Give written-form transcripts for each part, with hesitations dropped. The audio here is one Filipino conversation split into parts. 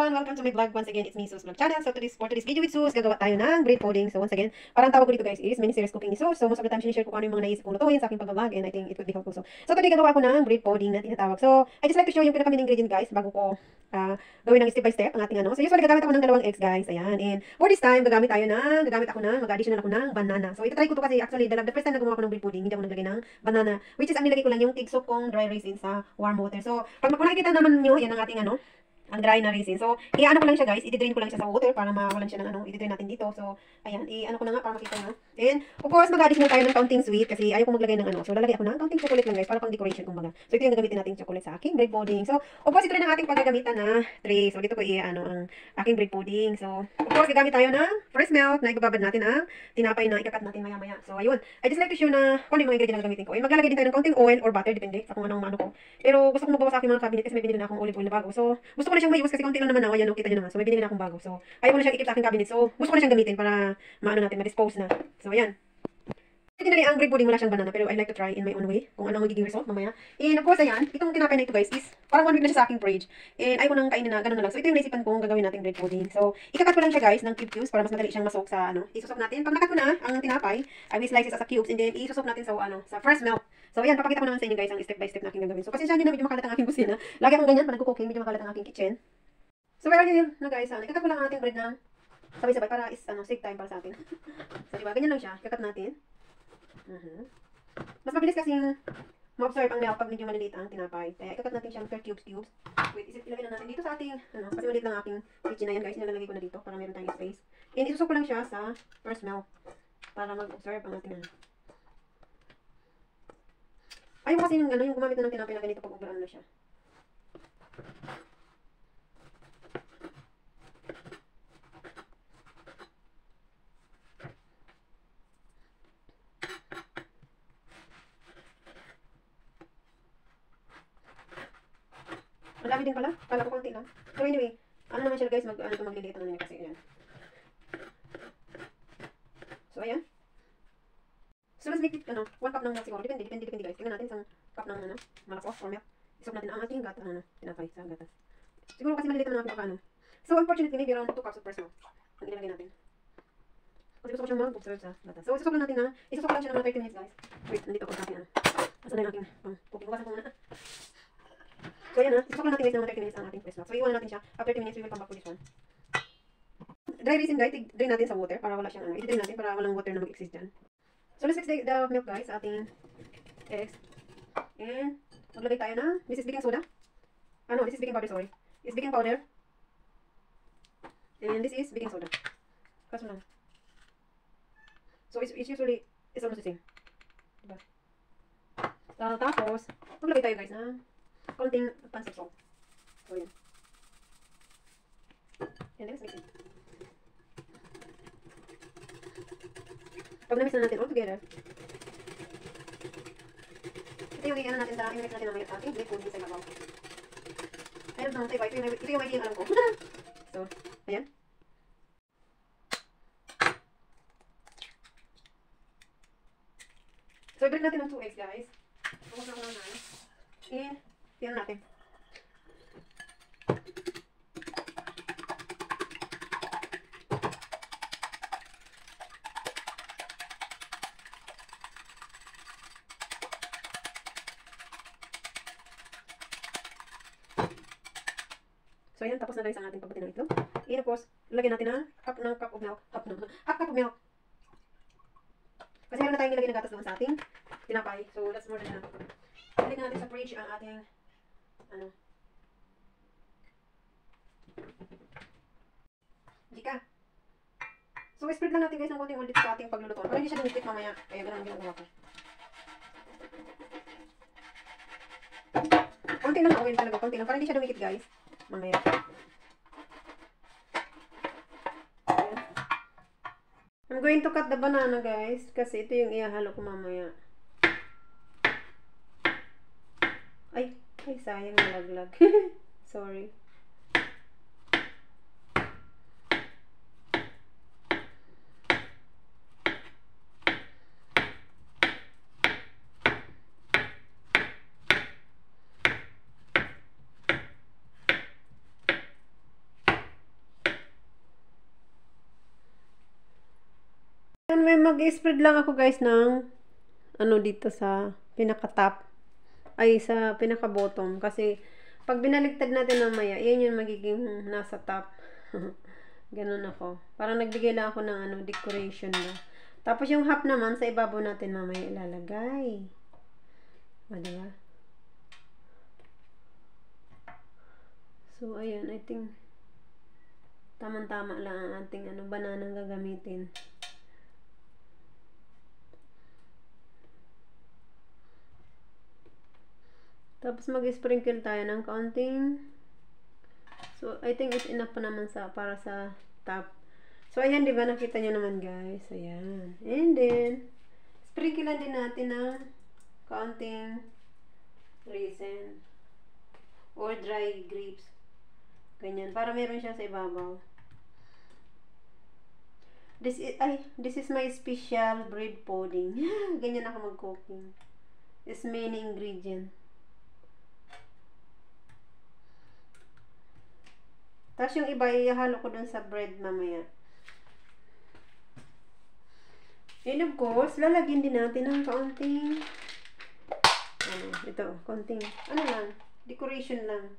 everyone! Welcome to my vlog. Once again, it's me, Sus Vlog Channel. So for today's video with Sus, gagawa tayo ng bread pudding. So once again, parang tawag ko dito guys is mini series cooking ni Sus. So most of the time, sinishare ko kung ano yung mga naisip kong lutuin sa aking pag-vlog and I think it could be helpful. So today gagawa ko ng bread pudding na tinatawag. So I just like to show yung pinaka-main ingredient guys bago ko gawin ng step by step ang ating ano. So usually gagamit ako ng 2 eggs guys. Ayan. And for this time, gagamit ako ng mag-additional ako ng banana. So ito try ko to kasi actually the first time na gumawa ko ng bread pudding, hindi ako naglagay ng banana. Which is ang nilagay ko lang yung tig-soak kong dry raisins sa warm water. So pag makikita naman nyo, yan ang ating ano, ang dry na resin. So, i-ano ko lang siya guys, i-drain ko lang siya sa water para mawalan siya ng ano, i-drain natin dito. So, ayan, i-ano ko na nga para makita nyo. And, of course, mag-additional tayo ng counting sweet kasi ayaw ko maglagay ng ano. So, lalagay ako ng counting chocolate lang guys para pang decoration kumbaga. So, ito yung gagamitin natin chocolate sa aking bread pudding. So, of course, ito rin ang ating paggagamitan na tray. So, dito ko i-ano ang aking bread pudding. So, of course, gagamit tayo ng fresh milk na ibababad natin ang tinapay na ikakat natin maya-maya. So, ayun. I just like to show na kung ano yung mga ingredient na gagamitin ko. And maglalagay din tayo ng counting oil or butter, depende sa kung anong ano ko. Pero gusto ko magawa sa aking mga cabinet kasi may binili na akong olive oil na bago. So, gusto ko na siyang ma-use kasi konti lang naman ako. Ayan, kita nyo naman. So, may binili na akong bago. So, ayaw ko na siyang ikip sa aking cabinet. So, gusto ko na siyang gamitin para maano natin, ma-dispose na. So, ayan. Originally, ang bread pudding wala siyang banana pero I like to try in my own way kung ano ang magiging result mamaya. And of course, ayan, itong tinapay na ito guys is parang 1 week na siya sa aking fridge. And ayaw ko nang kainin na, ganun na lang. So, ito yung naisipan kong gagawin natin bread pudding. So, ikakat ko lang siya guys ng cubes para mas madali siyang masok sa ano. Isusok natin. Pag nakat ko na ang tinapay, I will slice it as a cubes and then isusok natin sa ano, sa fresh milk. So, ayan, papakita ko naman sa inyo guys ang step by step na aking gagawin. So, pasensya nyo na medyo makalat ang aking kusina. Lagi akong ganyan pag nagko-cooking, medyo makalat ang aking kitchen. So, well, yun na guys, ikakat ko lang ang ating bread ng sabay-sabay para is ano, save time para sa atin. So, diba, ganyan lang siya. Ikakat natin. Mas mabilis kasi ma-absorb ang milk pag medyo maliliit ang tinapay. Kaya ikakat natin siya per cubes. Wait, ilagay na natin dito sa ating, ano, kasi maliit lang aking kitchen na yan guys. Nilalagay ko na dito para meron tayong space. And isusok ko lang siya sa first milk para mag-absorb ang ating ano. Ayaw kasi yung, ano, yung gumamit na ng tinapay na ganito pag uberano na siya. Malami din pala. Kala ko konti lang. Pero anyway, ano naman siya guys, magliliit na niya kasi ayan. So ayan. So let's make it, ano, 1 cup ng milk siguro. Depende guys. Tingnan natin isang cup ng, ano, malakos or milk. Isok natin ang ating gata, ano, tinapay sa gatas. Siguro kasi maliliit naman ako, ano. So unfortunately, maybe around 2 cups of first milk. Ang ilalagay natin. Kasi gusto ko siyang mag-observe sa gatas. So isusok lang natin na, isusok lang siya ng mga 30 minutes guys. Wait, nandito ako sa akin, ano. Asan na yung aking, cooking. Hugasan ko muna. So yan isusok lang natin guys ng mga 30 minutes ang ating fresh milk. So iwan natin siya. After 30 minutes, we will come back for this one. Dry resin guys, drain natin sa water para wala siyang ano. I-drain natin para walang water na mag-exist dyan. So let's mix the milk guys sa ating eggs. And maglagay tayo na, this is baking soda. Ano, this is baking powder, sorry. It's baking powder. And this is baking soda. Kaso lang. So it's usually, it's almost the same. Diba? Tapos, maglagay tayo guys na konting pancit salt. So yan. And then let's mix it. Pag na-mix na natin all together, ito yung i-ano natin sa i-mix natin mamaya sa ating bread pudding sa ibabaw. I don't know, ito yung idea yung alam ko. So, ayan. So, i-break natin ng 2 eggs guys. Focus na ko lang na. And, yan natin. So, ayan, tapos na guys ang ating pagbuti ng itlog. And of course, lagyan natin ng half cup of milk. Half cup of milk. Kasi meron na tayong nilagay ng gatas doon sa ating tinapay. So, that's more than enough. Lagyan natin sa fridge ang ating, ano, jika. So, spread lang natin guys ng konting oil dito sa ating pagluluto. Para hindi siya dumikit mamaya. Kaya ganun ang ginagawa ko. Konti lang ang oil talaga. Konti lang. Para hindi siya dumikit guys. Mamaya. I'm going to cut the banana guys. Kasi ito yung ihahalo ko mamaya. Ay sayang nalaglag. Sorry. May mag-spread lang ako guys ng ano dito sa pinaka-top. Ay, sa pinaka-bottom. Kasi, pag binaligtad natin mamaya, yan yung magiging nasa top. Ganun ako. Parang nagbigay lang ako ng ano, decoration na. Tapos yung half naman, sa ibabaw natin mamaya ilalagay. O, diba? So, ayan, I think tamang-tama lang ang ating ano, bananang gagamitin. Tapos mag-sprinkle tayo ng kaunting. So, I think it's enough pa naman para sa top. So, ayan, di ba? Nakita nyo naman, guys. Ayan. And then, sprinkle din natin ng kaunting raisin or dry grapes. Ganyan. Para meron siya sa ibabaw. This is my special bread pudding. Ganyan ako mag-cooking. It's many ingredients. Tapos yung iba, ihalo ko dun sa bread mamaya. And of course, lalagyan din natin ng kaunting, kaunting, lang, decoration lang.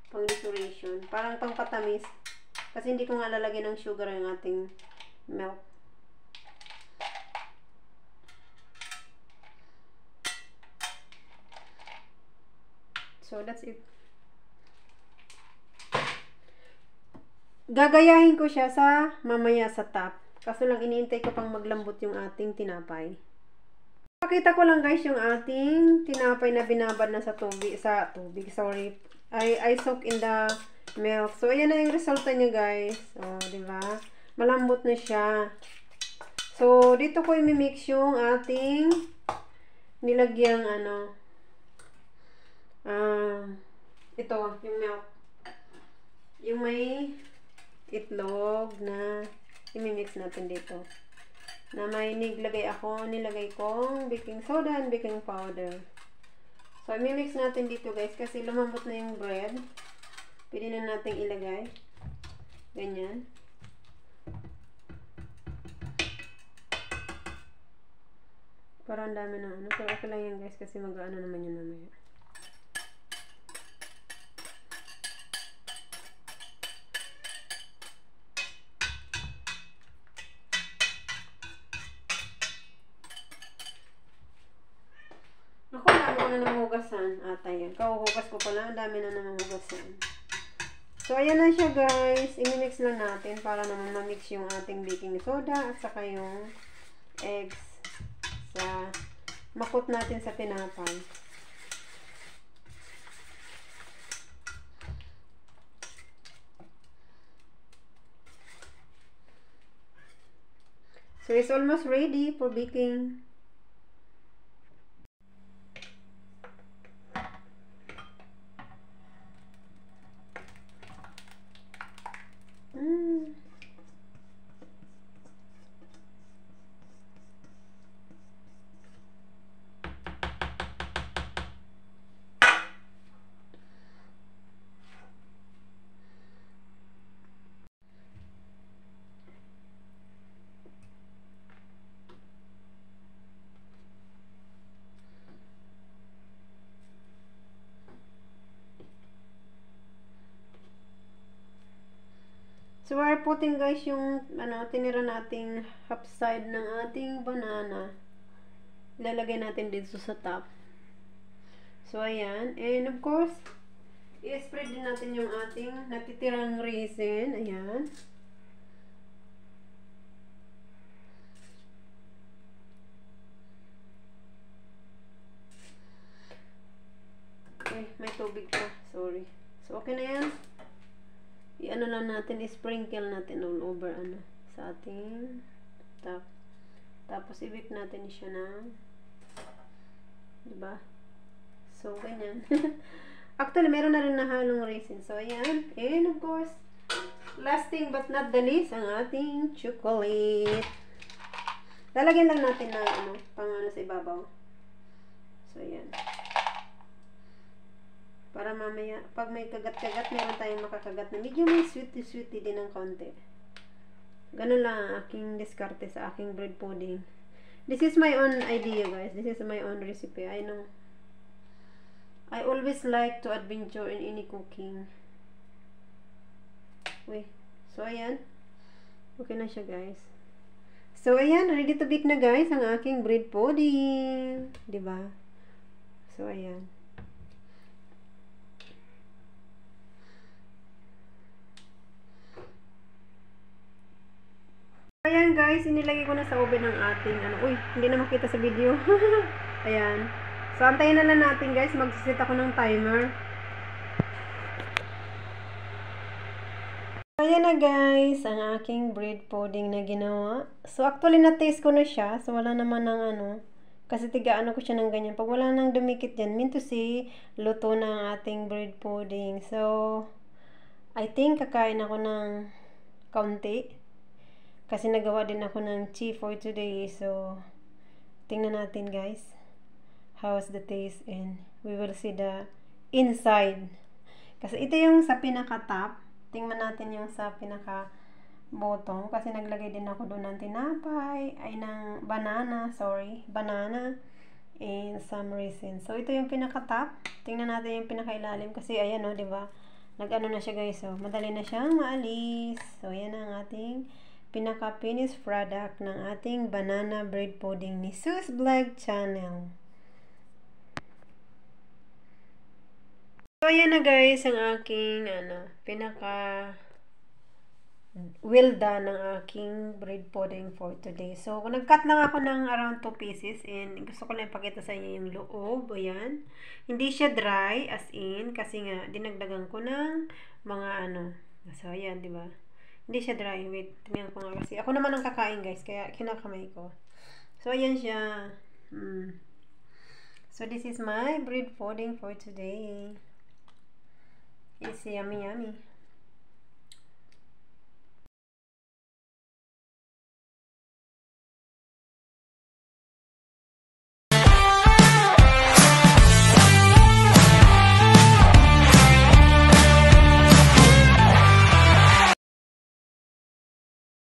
Pang decoration. Parang pang patamis. Kasi hindi ko nga lalagyan ng sugar yung ating milk. So, that's it. Gagayahin ko siya sa mamaya sa top. Kaso lang iniintay ko pang maglambot yung ating tinapay. Pakita ko lang guys yung ating tinapay na binabad na sa tubig, sorry. I soak in the milk. So ayan na yung resulta niya guys. Oh, di ba? Malambot na siya. So dito ko i-mix yung ating nilagyang ito, yung milk. Yung may itlog na i-mix natin dito. Na may nilagay kong baking soda and baking powder. So, i-mix natin dito guys kasi lumambot na yung bread. Pwede na natin ilagay. Ganyan. Parang dami na ano. So, okay lang yan guys kasi mag-ano naman yun mamaya. Ako, dami ko na namhugasan. Yan. Kauhugas ko pala. Ang dami na namhugasan. So, ayan na siya guys. I-mix lang natin para naman ma-mix yung ating baking soda at saka yung eggs sa makot natin sa tinapay. So, it's almost ready for baking. So, we're putting guys yung tinira nating half side ng ating banana. Ilalagay natin dito sa top. So, ayan. And of course, i-spread din natin yung ating natitirang raisin. Ayan. Okay, may tubig pa. Sorry. So, okay na yan. I-ano lang natin, i-sprinkle natin all over sa ating top. Tapos i-whip natin siya ng diba? So, ganyan. Actually, meron na rin nahalong raisin. So, ayan. And of course, last thing but not the least, ang ating chocolate. Lalagyan lang natin ng pang sa ibabaw. So, ayan. Para mamaya, pag may kagat-kagat, meron tayong makakagat na medyo may sweety-sweety din ng konti. Ganun lang ang aking diskarte sa aking bread pudding. This is my own idea, guys. This is my own recipe. I know. I always like to adventure in any cooking. Uy. So, ayan. Okay na siya, guys. So, ayan. Ready to bake na, guys, ang aking bread pudding. Diba? So, ayan. Ayan, guys. Inilagay ko na sa oven ang ating, uy, hindi na makita sa video. Ayan. So, antayin na lang natin, guys. Magsiset ako ng timer. Ayan na, guys, ang aking bread pudding na ginawa. So, actually, na-taste ko na siya. So, wala naman ng kasi tigaan ko siya ng ganyan. Pag wala nang dumikit dyan, mean to say, luto na ang ating bread pudding. So, I think kakain ako ng kaunti. Kasi nagawa din ako ng tea for today. So, tingnan natin, guys. How's the taste? And we will see the inside. Kasi ito yung sa pinaka-top. Tingnan natin yung sa pinaka-bottom. Kasi naglagay din ako doon ng tinapay. Ay, ng banana. Sorry. Banana. And some raisin. So, ito yung pinaka-top. Tingnan natin yung pinaka-ilalim. Kasi, ayan o, diba? Nag-ano na siya, guys. So, madali na siyang maalis. So, ayan ang ating pinaka-finished product ng ating banana bread pudding ni Sus Vlog Channel. So, ayan na, guys, ang aking, well done ng aking bread pudding for today. So, nag-cut lang ako ng around 2 pieces and gusto ko lang ipakita sa inyo yung loob. Ayan. Hindi siya dry as in kasi nga dinagdagan ko ng mga So, ayan, di ba? Hindi siya dry. Wait, tingnan ko nga kasi. Ako naman ang kakain, guys, kaya kinakamay ko. So, ayan siya. So, this is my bread pudding for today. It's yummy, yummy.